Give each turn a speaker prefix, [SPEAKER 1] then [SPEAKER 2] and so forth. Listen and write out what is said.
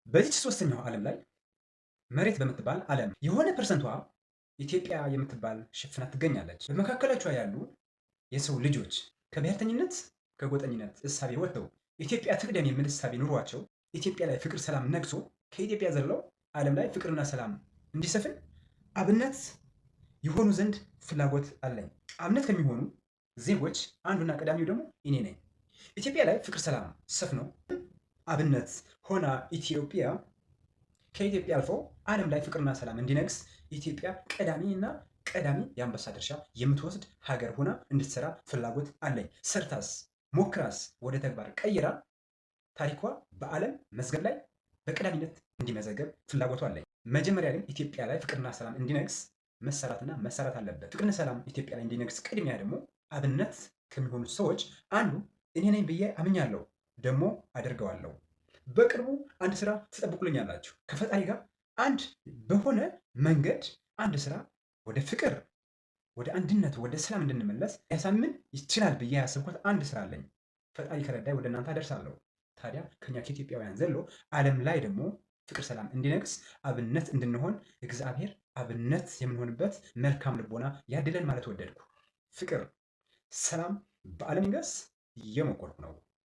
[SPEAKER 1] በዚች ሶስተኛው ዓለም ላይ መሬት በምትባል ዓለም የሆነ ፐርሰንቷ ኢትዮጵያ የምትባል ሽፍና ትገኛለች። በመካከላቿ ያሉ የሰው ልጆች ከብሔርተኝነት ከጎጠኝነት እሳቤ ወጥተው ኢትዮጵያ ትቅደም የሚል እሳቤ ኑሯቸው ኢትዮጵያ ላይ ፍቅር፣ ሰላም ነግሶ ከኢትዮጵያ ዘለው ዓለም ላይ ፍቅርና ሰላም እንዲሰፍን አብነት የሆኑ ዘንድ ፍላጎት አለኝ። አብነት ከሚሆኑ ዜጎች አንዱና ቀዳሚው ደግሞ እኔ ነኝ። ኢትዮጵያ ላይ ፍቅር፣ ሰላም ሰፍኖ አብነት ሆና ኢትዮጵያ ከኢትዮጵያ አልፎ ዓለም ላይ ፍቅርና ሰላም እንዲነግስ ኢትዮጵያ ቀዳሚ የአንበሳ ድርሻ የምትወስድ ሀገር ሆና እንድትሰራ ፍላጎት አለኝ። ሰርታስ ሞክራስ ወደ ተግባር ቀይራ ታሪኳ በዓለም መዝገብ ላይ በቀዳሚነት እንዲመዘገብ ፍላጎቱ አለኝ። መጀመሪያ ግን ኢትዮጵያ ላይ ፍቅርና ሰላም እንዲነግስ መሰራትና መሰራት አለበት። ፍቅርና ሰላም ኢትዮጵያ ላይ እንዲነግስ ቅድሚያ ደግሞ አብነት ከሚሆኑ ሰዎች አንዱ እኔ ነኝ ብዬ አምኛለሁ፣ ደግሞ አደርገዋለሁ። በቅርቡ አንድ ስራ ትጠብቁልኛላችሁ። ከፈጣሪ ጋር አንድ በሆነ መንገድ አንድ ስራ ወደ ፍቅር፣ ወደ አንድነት፣ ወደ ሰላም እንድንመለስ ያሳምን ይችላል ብዬ ያሰብኩት አንድ ስራ አለኝ። ፈጣሪ ከረዳይ ወደ እናንተ አደርሳለሁ። ታዲያ ከኛ ከኢትዮጵያውያን ዘሎ ዓለም ላይ ደግሞ ፍቅር፣ ሰላም እንዲነግስ አብነት እንድንሆን እግዚአብሔር አብነት የምንሆንበት መልካም ልቦና ያድለን ማለት ወደድኩ። ፍቅር፣ ሰላም በዓለም ይንገስ። እየሞከርኩ ነው።